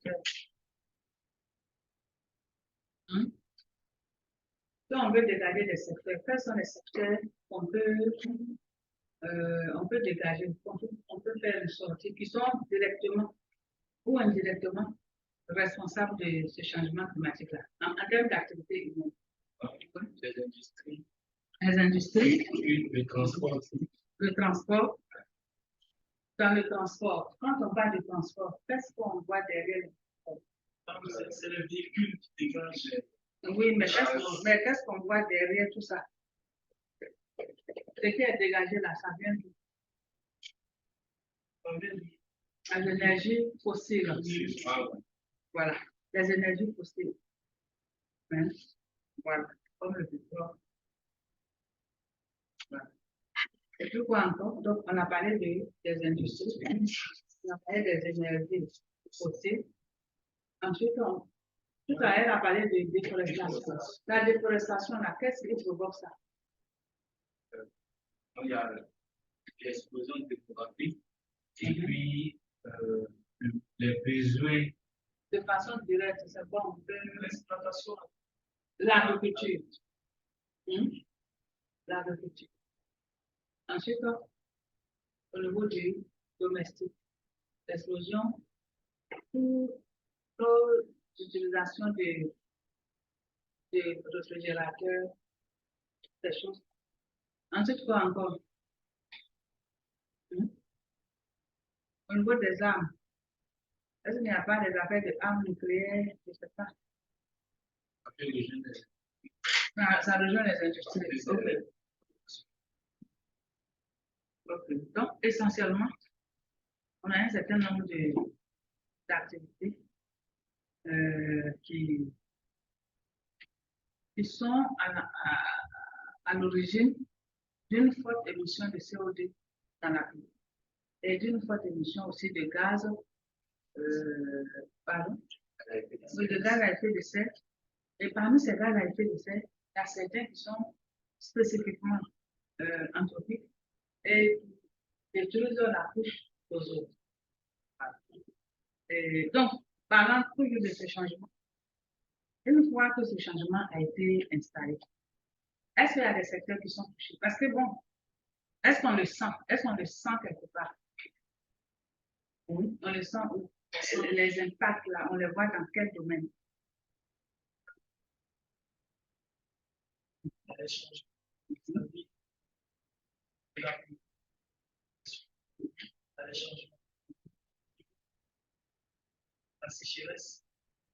secteurs. Si on veut dégager des secteurs, quels sont les secteurs qu'on peut, dégager, on peut faire une sortie qui sont directement ou indirectement responsables de ce changement climatique-là, en termes d'activité humaine. Les industries. Les industries. Le transport. Le transport. Dans le transport, quand on parle de transport, qu'est-ce qu'on voit derrière le transport? C'est le véhicule qui dégage. Oui, mais qu'est-ce qu'on voit derrière tout ça? Ce qui est dégagé là, ça vient d'où? Les énergies fossiles. Voilà, les énergies fossiles. Hein? Voilà, comme le pétrole. Voilà. Et puis quoi encore? Donc, on a parlé des industries, on a parlé des énergies fossiles. Ensuite, tout à l'heure, on a parlé de déforestation. La déforestation, là, qu'est-ce qui provoque ça? Il y a l'explosion démographique et puis les besoins. De façon directe, c'est bon, l'exploitation. L'agriculture. L'agriculture. Ensuite, au niveau du domestique, l'explosion pour l'utilisation de réfrigérateurs, ces choses. Ensuite, quoi encore? Au niveau des armes, est-ce qu'il n'y a pas des affaires d'armes nucléaires? Je ne sais pas. Ça rejoint les industries. Okay. Donc, essentiellement, on a un certain nombre d'activités qui sont à l'origine d'une forte émission de CO2 dans la vie et d'une forte émission aussi de gaz, de gaz à effet de serre. Et parmi ces gaz à effet de serre, il y a certains qui sont spécifiquement anthropiques et qui détruisent la couche d'ozone. Donc, parlant toujours de ce changement, une fois que ce changement a été installé, est-ce qu'il y a des secteurs qui sont touchés? Parce que bon, est-ce qu'on le sent? Est-ce qu'on le sent quelque part? Oui, on le sent où? Les impacts là, on les voit dans quel domaine? La sécheresse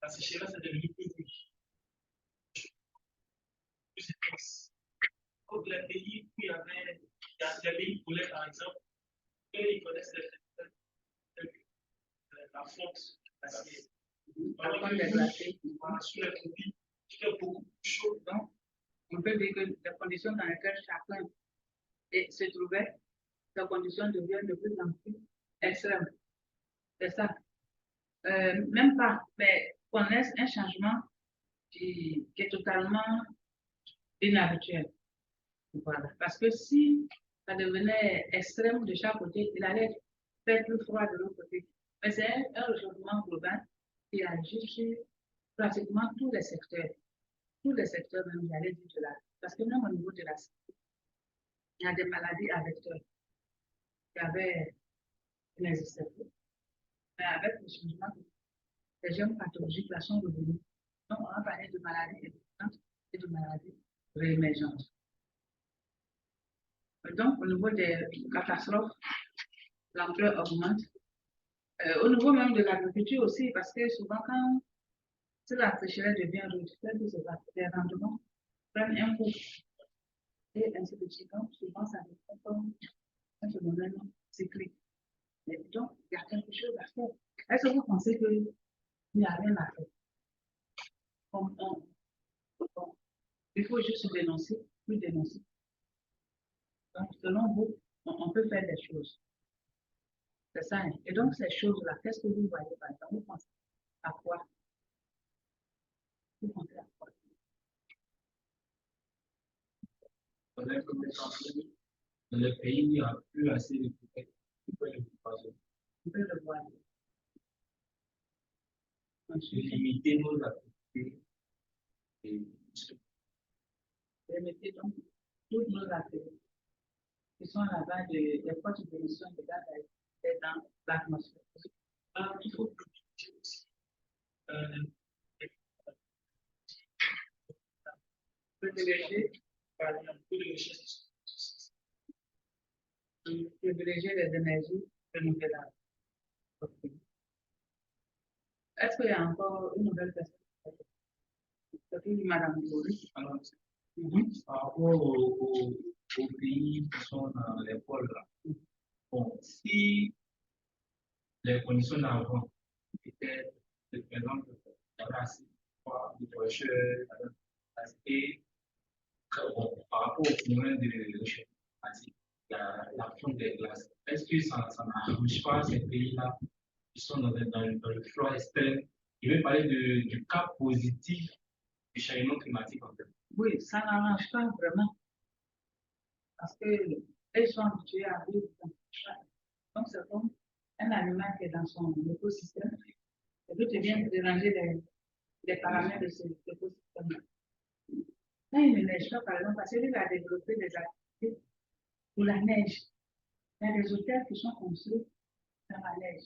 est devenue plus riche. Plus efficace. Comme les pays où il y avait des pays polaires, par exemple, eux, ils connaissent la fonte glaciaire. Sur les tropiques, il fait beaucoup plus chaud. Donc, on peut dire que les conditions dans lesquelles chacun se trouvait, ces conditions deviennent de plus en plus extrêmes. C'est ça. Même pas, mais connaissent un changement qui est totalement inhabituel. Voilà. Parce que si ça devenait extrême de chaque côté, il allait faire plus froid de l'autre côté. Mais c'est un réchauffement global qui agit sur pratiquement tous les secteurs. Tous les secteurs, même, j'allais dire de la. Parce que même au niveau de la santé, il y a des maladies à vecteurs qui n'existaient plus. Mais avec le changement, les germes pathologiques là sont revenus. Donc, on a parlé de maladies existantes et de maladies réémergentes. Donc, au niveau des catastrophes, l'ampleur augmente. Au niveau même de l'agriculture aussi, parce que souvent, quand la sécheresse devient rude, les rendements prennent un coup. Et ainsi de suite. Donc, souvent, ça dépend comme un phénomène cyclique. Et donc, il y a quelque chose à faire. Est-ce que vous pensez qu'il n'y a rien à faire? Il faut juste dénoncer, plus dénoncer. Donc, selon vous, on peut faire des choses. C'est ça. Hein? Et donc, ces choses-là, qu'est-ce que vous voyez par exemple? Vous pensez à quoi? Vous pensez à quoi? Dans le pays, il n'y a plus assez de protections. On peut le voir. Ensuite, limiter nos activités. Et limiter donc toutes nos activités qui sont là-bas des fortes émissions de gaz à effet de serre dans l'atmosphère. il faut limiter aussi Privilégier par exemple, peu de richesse. privilégier les énergies renouvelables. Ok. Est-ce qu'il y a encore une nouvelle personne? Madame Boris. Alors, Mhm. par rapport aux pays qui sont dans les pôles là, bon, si les conditions d'avant étaient, par exemple, il y avait assez de fraîcheur, et bon, par rapport au phénomène de réchauffement climatique, la fonte des glaces, est-ce que ça n'arrange pas ces pays-là qui sont dans le froid extrême? Je vais parler du cas positif du changement climatique en fait. Oui, ça n'arrange pas vraiment parce qu'ils sont habitués à vivre dans le froid. Donc, c'est comme un animal qui est dans son écosystème et puis tu viens de déranger les paramètres de cet écosystème. Quand il ne neige pas, par exemple, parce qu'il a développé des activités pour la neige. Il y a des hôtels qui sont construits dans la neige.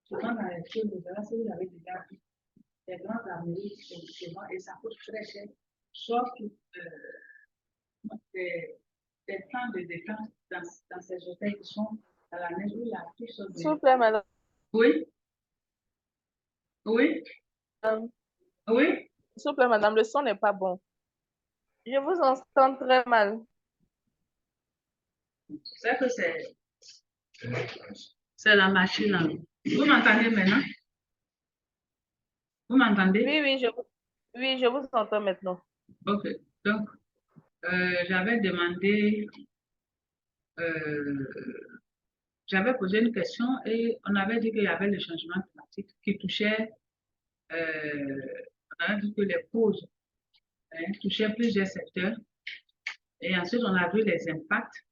Souvent, dans les films, vous verrez, si vous avez déjà vu des grandes armoiries souvent, et ça coûte très cher, sauf des plans de détente dans ces hôtels qui sont dans la neige où il y a tout sortes S'il vous plaît, madame. Oui, oui, oui. S'il vous plaît, madame, le son n'est pas bon. Je vous entends très mal. C'est que c'est la machine là. Vous m'entendez maintenant? Vous m'entendez? Oui, je vous entends maintenant. Ok. Donc, j'avais demandé, j'avais posé une question et on avait dit qu'il y avait le changement climatique qui touchait, on avait dit que les causes touchaient plusieurs secteurs et ensuite on a vu les impacts.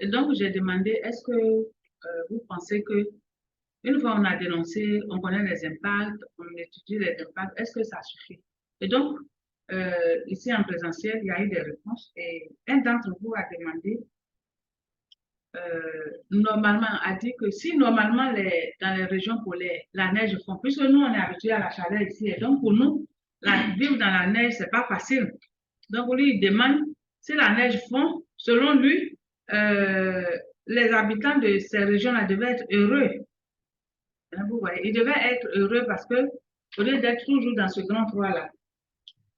Et donc, j'ai demandé, est-ce que vous pensez que une fois on a dénoncé, on connaît les impacts, on étudie les impacts, est-ce que ça suffit? Et donc, ici en présentiel, il y a eu des réponses et un d'entre vous a demandé, normalement, a dit que si normalement dans les régions polaires, la neige fond, puisque nous on est habitués à la chaleur ici, et donc pour nous, vivre dans la neige, c'est pas facile. Donc lui, il demande si la neige fond, selon lui, les habitants de ces régions-là devaient être heureux. Vous voyez, ils devaient être heureux parce que, au lieu d'être toujours dans ce grand froid-là,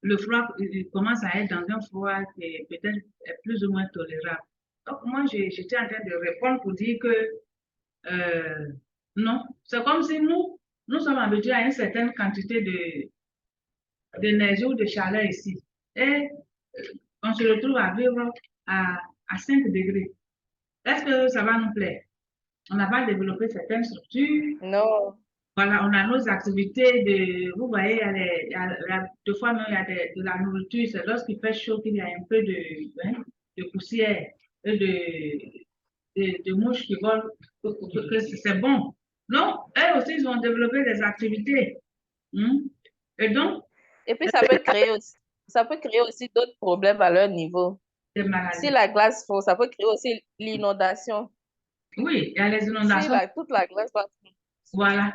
le froid, il commence à être dans un froid qui est peut-être plus ou moins tolérable. Donc, moi, j'étais en train de répondre pour dire que non, c'est comme si nous sommes habitués à une certaine quantité d'énergie ou de chaleur ici. Et on se retrouve à vivre à 5 degrés. Est-ce que ça va nous plaire? On n'a pas développé certaines structures. Non. Voilà, on a nos activités vous voyez, deux fois même, il y a de la nourriture. C'est lorsqu'il fait chaud qu'il y a un peu de poussière et de mouches qui volent, que c'est bon. Non, elles aussi, ils ont développé des activités. Et donc, Et puis, ça peut créer aussi d'autres problèmes à leur niveau. des maladies. Si la glace fond, ça peut créer aussi l'inondation. Oui, il y a les inondations. Si toute la glace va... Voilà,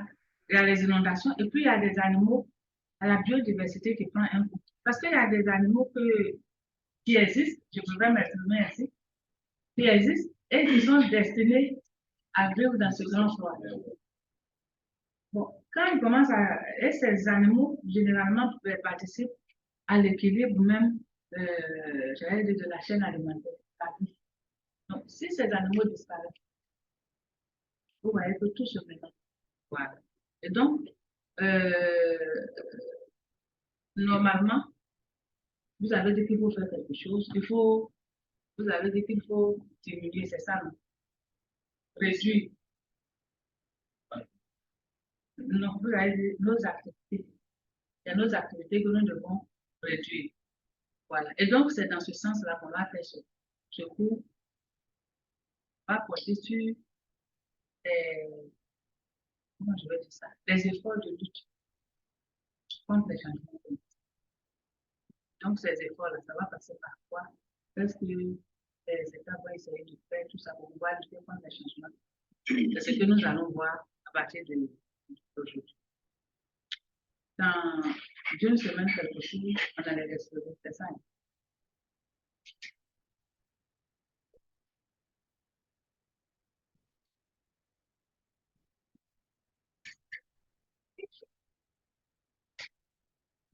il y a les inondations. Et puis, il y a des animaux, à la biodiversité qui prend un coup. Parce qu'il y a des animaux qui existent, je pourrais m'exprimer ainsi, qui existent et qui sont destinés à vivre dans ce grand froid. Bon, quand ils commencent et ces animaux, généralement, participent à l'équilibre même, j'allais dire, de la chaîne alimentaire. Donc, si ces animaux disparaissent, vous voyez que tout se mélange. Voilà. Et donc, normalement, vous avez dit qu'il faut faire quelque chose, vous avez dit qu'il faut diminuer, c'est ça, non? Réduire. Non, vous avez dit nos activités. Il y a nos activités que nous devons réduire. Voilà. Et donc, c'est dans ce sens-là qu'on va faire ce cours. On va porter sur comment je vais dire ça, les efforts de lutte contre les changements climatiques. Donc, ces efforts-là, ça va passer par quoi? Est-ce que les États vont essayer de faire tout ça pour pouvoir lutter contre les changements? C'est ce que nous allons voir à partir d'aujourd'hui. Dans une semaine, quelque chose, on allait restaurer, c'est ça.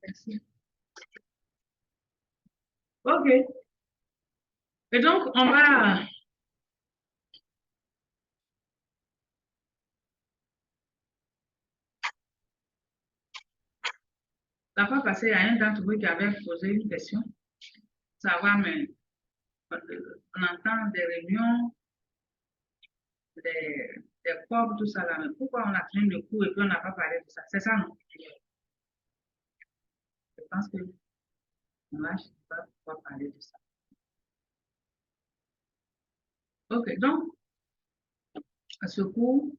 Merci. OK. Et donc, on va... La fois passée, il y a un d'entre vous qui avait posé une question. Savoir, mais on entend des réunions, des corps, tout ça là. Mais pourquoi on a tenu le coup et puis on n'a pas parlé de ça? C'est ça, non? Je pense que moi, je ne sais pas pourquoi parler de ça. OK, donc, ce cours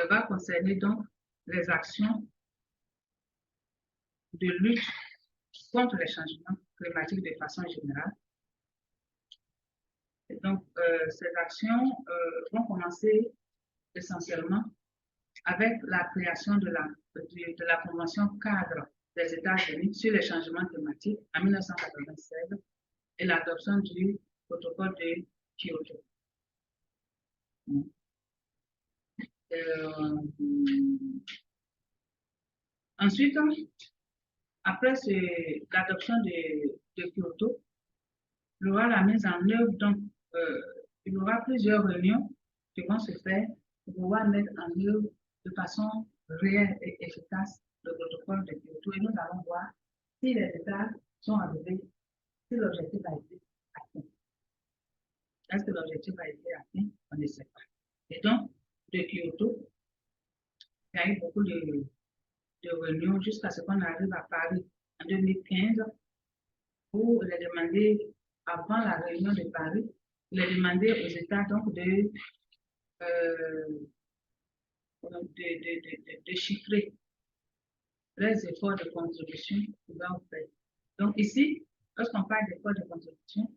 va concerner donc les actions de lutte contre les changements climatiques de façon générale. Et donc, ces actions vont commencer essentiellement avec la création de la Convention cadre des États-Unis sur les changements climatiques en 1996 et l'adoption du protocole de Kyoto. Ensuite, après l'adoption de Kyoto, il y aura la mise en œuvre, donc il y aura plusieurs réunions qui vont se faire pour pouvoir mettre en œuvre de façon réelle et efficace le protocole de Kyoto et nous allons voir si les États sont arrivés, si l'objectif a été atteint. Est-ce que l'objectif a été atteint? On ne sait pas. Et donc, de Kyoto, il y a eu beaucoup de réunions jusqu'à ce qu'on arrive à Paris en 2015 où il est demandé, avant la réunion de Paris, il est demandé aux États donc de chiffrer les efforts de contribution qu'ils vont faire. Donc ici, lorsqu'on parle d'efforts de contribution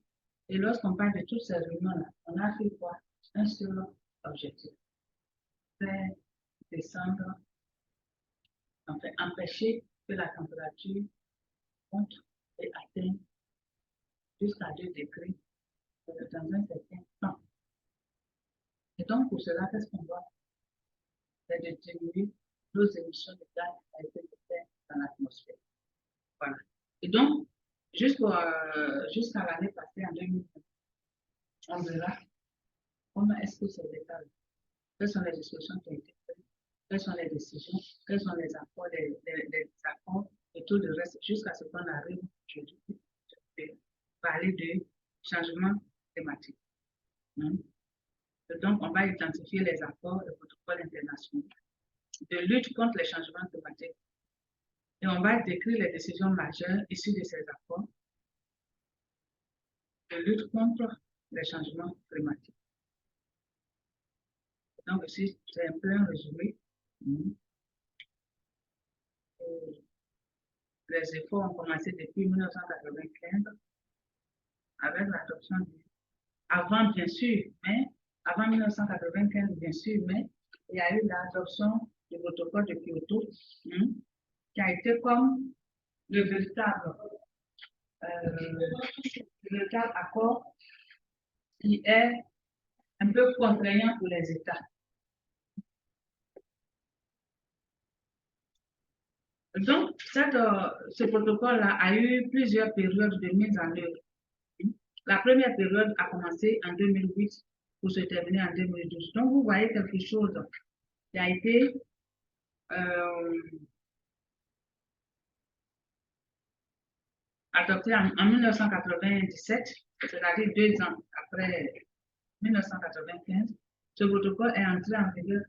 et lorsqu'on parle de toutes ces réunions-là, on a fait quoi? Un seul objectif. Faire descendre, enfin empêcher que la température monte et atteigne jusqu'à 2 degrés dans un certain temps. Et donc pour cela, qu'est-ce qu'on doit faire? C'est de diminuer nos émissions de gaz à effet de serre dans l'atmosphère. Voilà. Et donc, jusqu'à l'année passée, en 2020, on verra comment est-ce que ces États, quelles sont les discussions qui ont été faites, quelles sont les décisions, quels sont les accords, les accords et tout le reste, jusqu'à ce qu'on arrive aujourd'hui à parler de changement climatique. Donc, on va identifier les accords et protocoles internationaux de lutte contre les changements climatiques. Et on va décrire les décisions majeures issues de ces accords de lutte contre les changements climatiques. Donc, ici, c'est un peu un résumé. Les efforts ont commencé depuis 1995 avec l'adoption avant, bien sûr, mais avant 1995, bien sûr, mais il y a eu l'adoption du protocole de Kyoto, qui a été comme le véritable accord qui est un peu contraignant pour les États. Donc, ce protocole-là a eu plusieurs périodes de mise en œuvre. La première période a commencé en 2008 pour se terminer en 2012. Donc, vous voyez quelque chose qui a été adopté en 1997, c'est-à-dire 2 ans après 1995. Ce protocole est entré en vigueur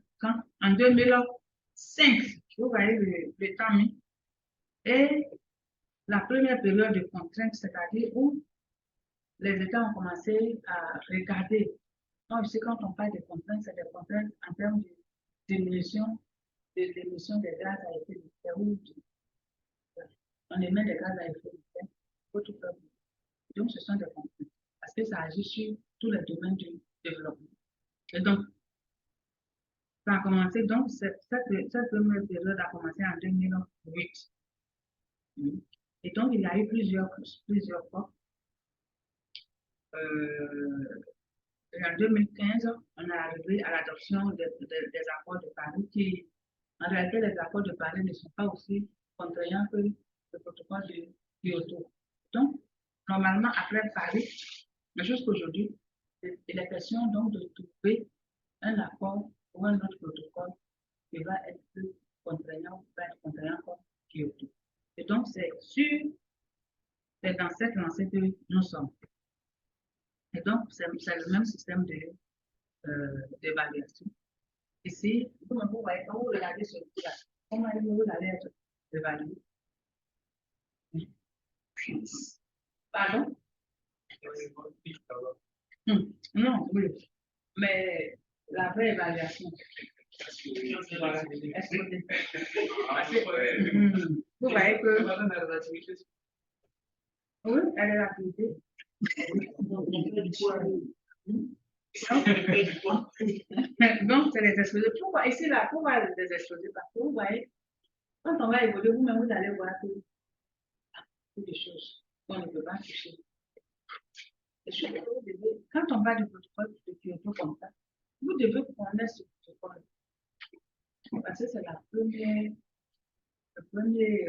en 2005. Vous voyez le temps mis. Et la première période de contrainte, c'est-à-dire où les États ont commencé à regarder. Donc, ici, quand on parle de contraintes, c'est des contraintes en termes de diminution l'émission des gaz à effet de serre. On émet des gaz à effet de serre pour tout faire. Donc, ce sont des contraintes. Parce que ça agit sur tous les domaines du développement. Et donc, ça a commencé, donc, cette première période a commencé en 2008. Et donc, il y a eu plusieurs fois. Et en 2015, on est arrivé à l'adoption des accords de Paris qui, en réalité, les accords de Paris ne sont pas aussi contraignants que le protocole de Kyoto. Donc, normalement, après Paris, mais jusqu'aujourd'hui, il est question donc de trouver un accord ou un autre protocole qui va être plus contraignant, comme Kyoto. Et donc, c'est dans cette lancée que nous sommes. Et donc, c'est le même système d'évaluation. Ici, vous voyez, quand vous regardez ce là, comment vous allez être évalué? Pardon? Non, oui. Mais la vraie évaluation. Voilà. Vous voyez que. Oui, elle est l'activité. Donc, c'est les exposés. Pourquoi ici, là, pourquoi les exposés? Parce que vous voyez, quand on va évoluer, vous-même, vous allez voir que des choses qu'on ne peut pas toucher. Quand on va du protocole de Kyoto comme ça, vous devez connaître ce protocole. Parce que c'est le premier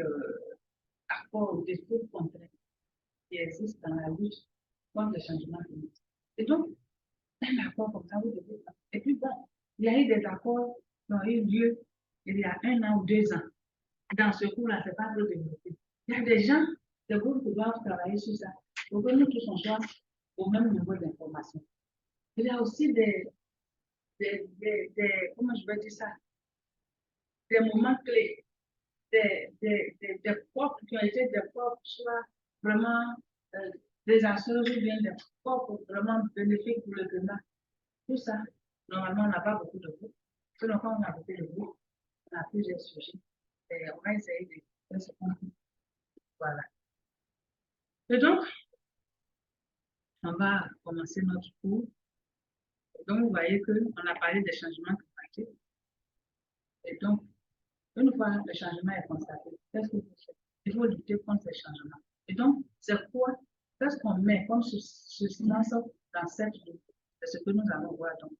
accord ou discours contraire qui existe dans la lutte contre le changement climatique. Et donc, un accord comme ça, vous devez. Et puis bon, il y a eu des accords qui ont eu lieu il y a 1 an ou 2 ans. Dans ce cours-là, ce n'est pas trop développé. Il y a des gens, des groupes qui doivent travailler sur ça pour que nous tous on soit au même niveau d'information. Il y a aussi comment je vais dire ça, des moments clés, des COP qui ont été des COP soit vraiment désastreuses ou bien des COP vraiment bénéfiques pour le climat. Tout ça, normalement, on n'a pas beaucoup de groupes. Sinon, quand on a beaucoup de groupes, on a plusieurs sujets. Et on va essayer de faire ce qu'on peut. Voilà. Et donc, on va commencer notre cours. Donc, vous voyez qu'on a parlé des changements climatiques. Et donc, une fois le changement est constaté, qu'est-ce qu'il faut faire? Il faut lutter contre ces changements. Et donc, c'est quoi? Qu'est-ce qu'on met comme substance dans cette lutte? C'est ce que nous allons voir donc.